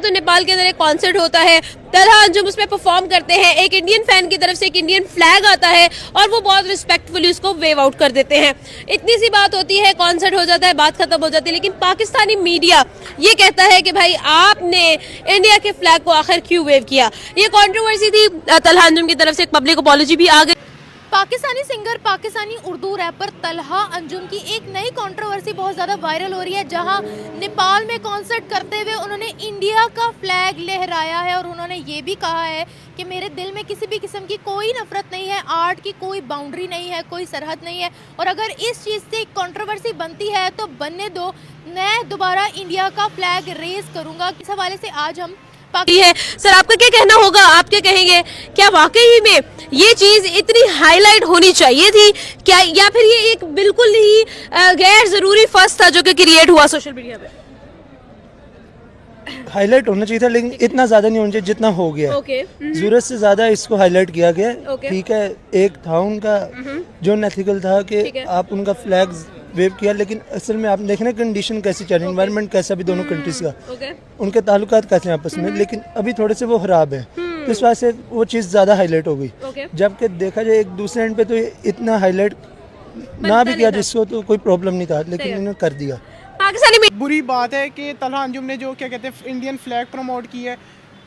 तो नेपाल के अंदर एक कॉन्सर्ट होता है, तलहा अंजुम उसमें परफॉर्म करते हैं, एक इंडियन फैन की तरफ से एक इंडियन फ्लैग आता है और वो बहुत रिस्पेक्टफुली उसको वेव आउट कर देते हैं। इतनी सी बात होती है, कॉन्सर्ट हो जाता है, बात खत्म हो जाती है। लेकिन पाकिस्तानी मीडिया ये कहता है कि भाई आपने इंडिया के फ्लैग को आखिर क्यों वेव किया। ये कंट्रोवर्सी थी, तलहा अंजुम की तरफ से एक पब्लिक अपॉलॉजी भी आ गई। पाकिस्तानी सिंगर, पाकिस्तानी उर्दू रैपर तलहा अंजुम की एक नई कंट्रोवर्सी बहुत ज़्यादा वायरल हो रही है, जहां नेपाल में कॉन्सर्ट करते हुए उन्होंने इंडिया का फ्लैग लहराया है और उन्होंने ये भी कहा है कि मेरे दिल में किसी भी किस्म की कोई नफरत नहीं है, आर्ट की कोई बाउंड्री नहीं है, कोई सरहद नहीं है, और अगर इस चीज़ से कंट्रोवर्सी बनती है तो बनने दो, मैं दोबारा इंडिया का फ्लैग रेज करूँगा। इस हवाले से आज हम है। सर, आपका क्या कहना होगा, आप क्या कहेंगे, क्या वाकई में ये चीज इतनी हाईलाइट होनी चाहिए थी क्या, या फिर ये एक बिल्कुल ही गैर जरूरी फर्स्ट था जो कि क्रिएट हुआ सोशल मीडिया पे? हाईलाइट होना चाहिए था, लेकिन इतना ज्यादा नहीं होना चाहिए जितना हो गया। जरूरत से ज्यादा इसको हाईलाइट किया गया। ठीक है, एक था उनका जो नैथिकल था कि आप उनका फ्लैग वेव किया, लेकिन असल में आप देखना कंडीशन कैसी चल रही, एनवायरनमेंट कैसा भी दोनों कंट्रीज का, उनके ताल्लुकात कैसे हैं आपस में, लेकिन अभी थोड़े से वो खराब है, तो इस वजह से वो चीज़ ज़्यादा हाईलाइट हो गई। जबकि देखा जाए एक दूसरे एंड पे तो इतना हाईलाइट ना भी किया जिसको तो कोई प्रॉब्लम नहीं था, लेकिन इन्होंने कर दिया। पाकिस्तानी में बुरी बात है कि तलहा अंजुम ने जो क्या कहते हैं इंडियन फ्लैग प्रमोट की है,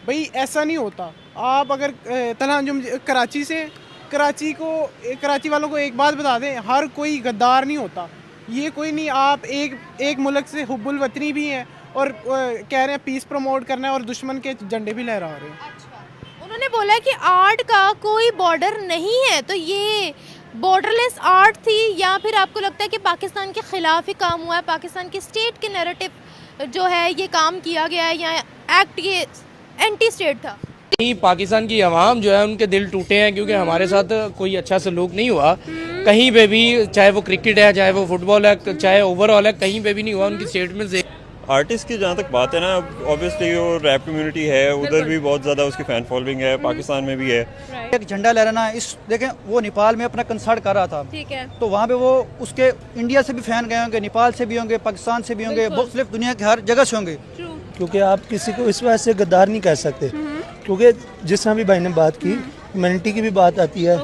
भाई ऐसा नहीं होता। आप अगर तलहा अंजुम कराची से, कराची वालों को एक बात बता दें, हर कोई गद्दार नहीं होता, ये कोई नहीं, आप एक मुल्क से हुब्बुल वतनी भी हैं और कह रहे हैं पीस प्रमोट करना है और दुश्मन के झंडे भी लहरा रहे हैं। अच्छा, उन्होंने बोला कि आर्ट का कोई बॉर्डर नहीं है, तो ये बॉर्डरलेस आर्ट थी या फिर आपको लगता है कि पाकिस्तान के खिलाफ ही काम हुआ है, पाकिस्तान के स्टेट के नैरेटिव जो है ये काम किया गया है, या एक्ट ये एंटी स्टेट था? पाकिस्तान की आवाम जो है उनके दिल टूटे हैं, क्योंकि हमारे साथ कोई अच्छा सलूक नहीं हुआ कहीं पे भी, चाहे वो क्रिकेट है, चाहे वो फुटबॉल है, चाहे ओवरऑल है, कहीं पे भी नहीं हुआ उनकी स्टेटमेंट से। आर्टिस्ट की जहाँ तक बात है ना, ऑब्वियसली वो रैप कम्युनिटी है, उधर भी बहुत ज़्यादा उसकी फ़ैन फॉलोइंग है, पाकिस्तान में भी है। एक झंडा लहराना, इस देखें वो नेपाल में अपना कंसर्ट कर रहा था, ठीक है, तो वहाँ पे वो उसके इंडिया से भी फैन गए होंगे, नेपाल से भी होंगे, पाकिस्तान से भी होंगे, मुख्तलिफ दुनिया के हर जगह से होंगे। क्योंकि आप किसी को इस वजह से गद्दार नहीं कह सकते, क्योंकि जिस तरह भी भाई ने बात की, ह्यूमैनिटी की भी बात आती है,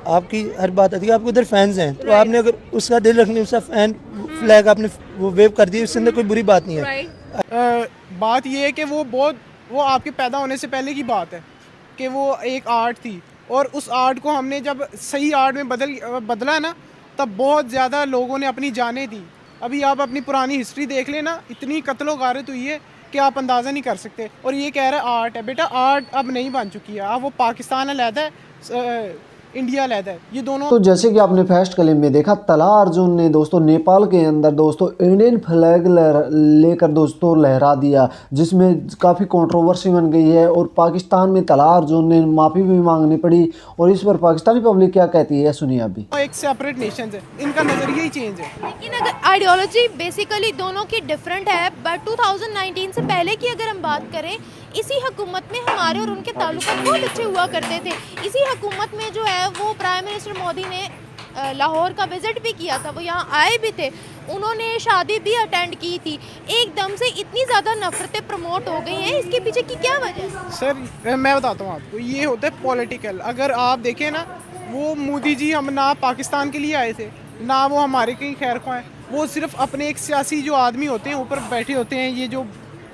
आपकी हर बात आती है, आपको उधर फैंस हैं, तो आपने अगर उसका दिल रखने, उसका फैन फ्लैग आपने वो वेव कर दिया, उसके अंदर कोई बुरी बात नहीं है। बात ये है कि वो आपके पैदा होने से पहले की बात है कि वो एक आर्ट थी, और उस आर्ट को हमने जब सही आर्ट में बदला ना, तब बहुत ज़्यादा लोगों ने अपनी जानें दी। अभी आप अपनी पुरानी हिस्ट्री देख लेना, इतनी कत्लो गारत हुई है कि आप अंदाज़ा नहीं कर सकते। और ये कह रहा है आर्ट है, बेटा आर्ट अब नहीं बन चुकी है, अब वो पाकिस्तान अलग है, इंडिया अलग है, ये दोनों। तो जैसे कि आपने फर्स्ट क्लिप में देखा, तलहा अर्जुन ने दोस्तों नेपाल के अंदर दोस्तों इंडियन फ्लैग लेकर दोस्तों लहरा दिया, जिसमें काफ़ी कंट्रोवर्सी बन गई है, और पाकिस्तान में तलहा अर्जुन ने माफ़ी भी मांगनी पड़ी, और इस पर पाकिस्तानी पब्लिक क्या कहती है सुनिए अभी। एक सेपरेट नेशन है, इनका नज़रिया ही चेंज है, लेकिन अगर आइडियोलॉजी बेसिकली दोनों की डिफरेंट है। बट 2019 से पहले की अगर हम बात करें, इसी हुकूमत में हमारे और उनके ताल्लुकात बहुत अच्छे हुआ करते थे। इसी हुकूमत में जो है वो प्राइम मिनिस्टर मोदी ने लाहौर का विजिट भी किया था, वो यहाँ आए भी थे, उन्होंने शादी भी अटेंड की थी। एकदम से इतनी ज़्यादा नफरतें प्रमोट हो गई हैं, इसके पीछे की क्या वजह है? सर मैं बताता हूँ आपको, ये होता है पॉलिटिकल। अगर आप देखें ना, वो मोदी जी हम ना पाकिस्तान के लिए आए थे, ना वो हमारे कहीं खैर ख्वाह हैं, वो सिर्फ अपने एक सियासी जो आदमी होते हैं ऊपर बैठे होते हैं, ये जो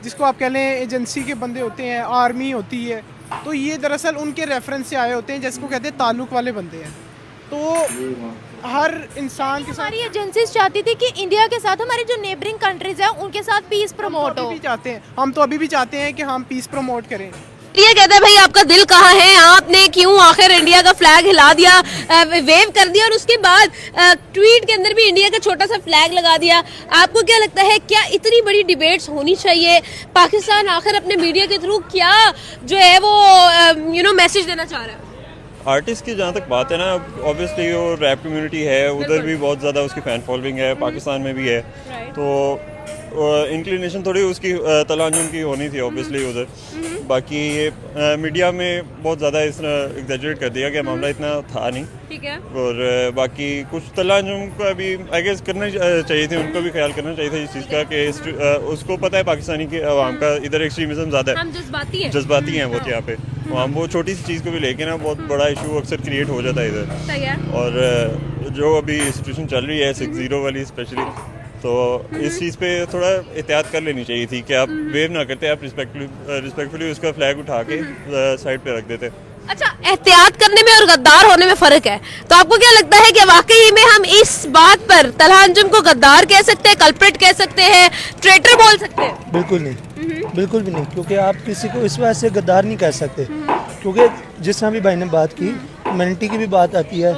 जिसको आप कह लें एजेंसी के बंदे होते हैं, आर्मी होती है, तो ये दरअसल उनके रेफरेंस से आए होते हैं, जिसको कहते हैं ताल्लुक वाले बंदे हैं। तो हर इंसान के साथ हमारी एजेंसीज चाहती थी कि इंडिया के साथ हमारे जो नेबरिंग कंट्रीज हैं उनके साथ पीस प्रमोट हो। हम तो अभी भी चाहते हैं कि हम पीस प्रमोट करें। ये कहते हैं भाई आपका दिल कहाँ है, आपने क्यों आखिर इंडिया का फ्लैग हिला दिया, वेव कर दिया, और उसके बाद ट्वीट के अंदर भी इंडिया का छोटा सा फ्लैग लगा दिया। आपको क्या लगता है, क्या इतनी बड़ी डिबेट्स होनी चाहिए? पाकिस्तान आखिर अपने मीडिया के थ्रू क्या जो है वो मैसेज देना चाह रहा है? आर्टिस्ट की जहाँ तक बात है ना, ऑब्वियसली वो रैप कम्युनिटी है, उधर भी बहुत ज़्यादा उसकी फ़ैन फॉलोइंग है, पाकिस्तान में भी है, तो इंक्लिनेशन थोड़ी उसकी तला अंजुम की होनी थी ऑब्वियसली उधर। बाकी ये मीडिया में बहुत ज़्यादा इस तरह एग्जैजरेट कर दिया कि मामला इतना था नहीं। ठीक है। और बाकी कुछ तला अंजुम का भी आई गेस करना चाहिए थी, उनको भी ख्याल करना चाहिए था इस चीज़ का कि उसको पता है पाकिस्तानी के अवाम का इधर एक्सट्रीमिज्म ज़्यादा है, जज्बाती हैं वो यहाँ पे। वहाँ वो छोटी सी चीज़ को भी लेके ना बहुत बड़ा इशू अक्सर क्रिएट हो जाता है इधर। और जो अभी सिचुएशन चल रही है 6-0 वाली स्पेशली, तो इस चीज़ पे थोड़ा एहतियात कर लेनी चाहिए थी कि आप वेव ना करते, आप रिस्पेक्टफुली उसका फ्लैग उठा के साइड पे रख देते। अच्छा, एहतियात करने में और गद्दार होने में फर्क है, तो आपको क्या लगता है कि वाकई में हम इस बात पर तलहा अंजुम को गद्दार कह सकते हैं, कल्प्रिट कह सकते हैं, ट्रेटर बोल सकते हैं? बिल्कुल नहीं, बिल्कुल भी नहीं, क्योंकि आप किसी को इस वजह से गद्दार नहीं कह सकते, क्योंकि जिस तरह भी भाई ने बात की, ह्यूमैनिटी की भी बात आती है,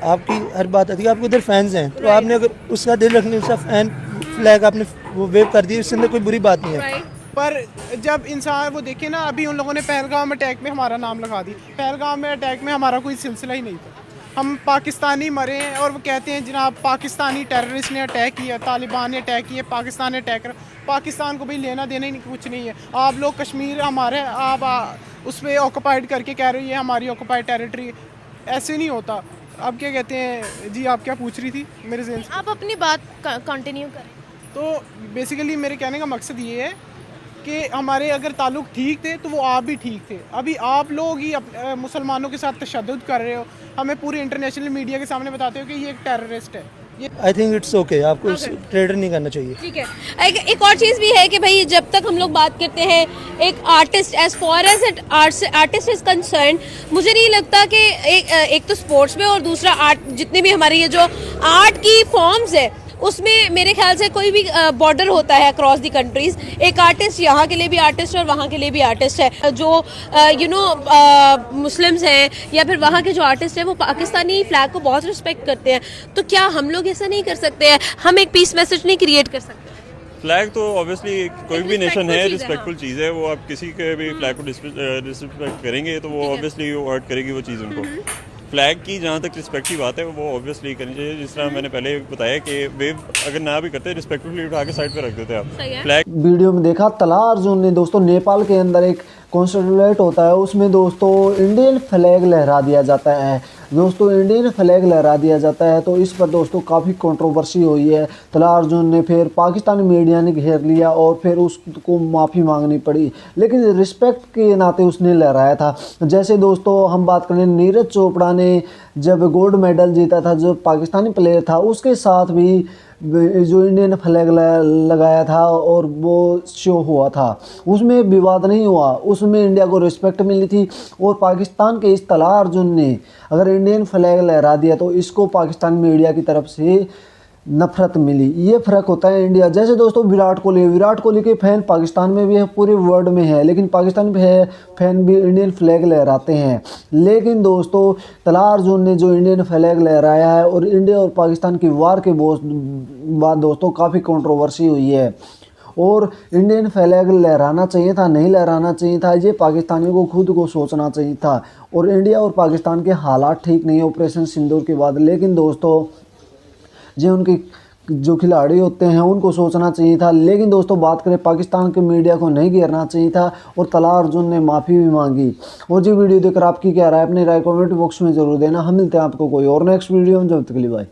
आपकी हर बात आती है। आपको इधर फैंस हैं, तो आपने अगर उसका दिल रखने, उसका फैन फ्लैग आपने वो वेव कर दिया, उसके अंदर कोई बुरी बात नहीं है। पर जब इंसान वो देखे ना, अभी उन लोगों ने पहलगाम अटैक में हमारा नाम लगा दी। पहलगाम में अटैक में हमारा कोई सिलसिला ही नहीं था, हम पाकिस्तानी मरे हैं और वो कहते हैं जनाब पाकिस्तानी टेररिस्ट ने अटैक किया, तालिबान ने अटैक किया, पाकिस्तान ने अटैक कर। पाकिस्तान को भाई लेना देना ही कुछ नहीं है। आप लोग कश्मीर हमारे, आप उस पर ऑक्यूपाइड करके कह रहे हो ये हमारी ऑक्यूपाइड टेरिटरी, ऐसे नहीं होता। आप क्या कहते हैं जी, आप क्या पूछ रही थी मेरे ज़हन से? आप अपनी बात कंटिन्यू करें। तो बेसिकली मेरे कहने का मकसद ये है कि हमारे अगर ताल्लुक ठीक थे तो वो आप भी ठीक थे। अभी आप लोग ही मुसलमानों के साथ तशद्दुद कर रहे हो, हमें पूरी इंटरनेशनल मीडिया के सामने बताते हो कि ये एक टेररिस्ट है। आई थिंक इट्स ओके, आपको ट्रेडर नहीं करना चाहिए। ठीक है। एक और चीज़ भी है कि भाई जब तक हम लोग बात करते हैं एक artist, as far as artist is concerned, मुझे नहीं लगता कि एक तो स्पोर्ट्स में और दूसरा आर्ट, जितने भी हमारी ये जो आर्ट की फॉर्म्स है उसमें मेरे ख्याल से कोई भी बॉर्डर होता है अक्रॉस दी कंट्रीज। एक आर्टिस्ट यहाँ के लिए भी आर्टिस्ट है और वहाँ के लिए भी आर्टिस्ट है। जो मुस्लिम्स हैं या फिर वहाँ के जो आर्टिस्ट हैं वो पाकिस्तानी फ्लैग को बहुत रिस्पेक्ट करते हैं, तो क्या हम लोग ऐसा नहीं कर सकते हैं? हम एक पीस मैसेज नहीं क्रिएट कर सकते? फ्लैग तो ऑब्वियसली कोई भी नेशन है, रिस्पेक्टफुल चीज़ है वो। आप किसी के भी फ्लैग को डिसरिस्पेक्ट करेंगे तो वो ऑब्वियसली वो हर्ट करेगी वो चीज़ उनको। फ्लैग की जहाँ तक रिस्पेक्ट की बात है वो ऑब्वियसली करनी चाहिए। जिस तरह मैंने पहले बताया कि वेव अगर ना भी करते रिस्पेक्टफुली उठा के साइड पे रख देते आप फ्लैग। वीडियो में देखा तलहा अर्जुन ने दोस्तों नेपाल के अंदर एक कॉन्सर्ट होता है, उसमें दोस्तों इंडियन फ्लैग लहरा दिया जाता है। दोस्तों इंडियन फ्लैग लहरा दिया जाता है तो इस पर दोस्तों काफ़ी कंट्रोवर्सी हुई है। तलहा अर्जुन ने फिर पाकिस्तानी मीडिया ने घेर लिया और फिर उसको माफ़ी मांगनी पड़ी, लेकिन रिस्पेक्ट के नाते उसने लहराया था। जैसे दोस्तों हम बात करें, नीरज चोपड़ा ने जब गोल्ड मेडल जीता था, जो पाकिस्तानी प्लेयर था, उसके साथ भी जो इंडियन फ्लैग लगाया था और वो शो हुआ था, उसमें विवाद नहीं हुआ, उसमें इंडिया को रिस्पेक्ट मिली थी। और पाकिस्तान के इस तलहा अर्जुन ने अगर इंडियन फ्लैग लहरा दिया तो इसको पाकिस्तान मीडिया की तरफ से नफरत मिली। ये फ़र्क होता है इंडिया। जैसे दोस्तों विराट कोहली के फैन पाकिस्तान में भी है, पूरे वर्ल्ड में है, लेकिन पाकिस्तान में फैन भी इंडियन फ्लैग लहराते हैं। लेकिन दोस्तों तलहा अर्जुन ने जो इंडियन फ्लैग लहराया है और इंडिया और पाकिस्तान की वार के बाद दोस्तों काफ़ी कंट्रोवर्सी हुई है। और इंडियन फ्लैग लहराना चाहिए था, नहीं लहराना चाहिए था, ये पाकिस्तानियों को खुद को सोचना चाहिए था। और इंडिया और पाकिस्तान के हालात ठीक नहीं है ऑपरेशन सिंदूर के बाद, लेकिन दोस्तों जो उनके जो खिलाड़ी होते हैं उनको सोचना चाहिए था। लेकिन दोस्तों बात करें, पाकिस्तान के मीडिया को नहीं घेरना चाहिए था और तलहा अर्जुन ने माफ़ी भी मांगी। और जी वीडियो देखकर आपकी क्या राय, अपनी राय कमेंट बॉक्स में ज़रूर देना। हम मिलते हैं आपको कोई और नेक्स्ट वीडियो में, जब तक के लिए बाय।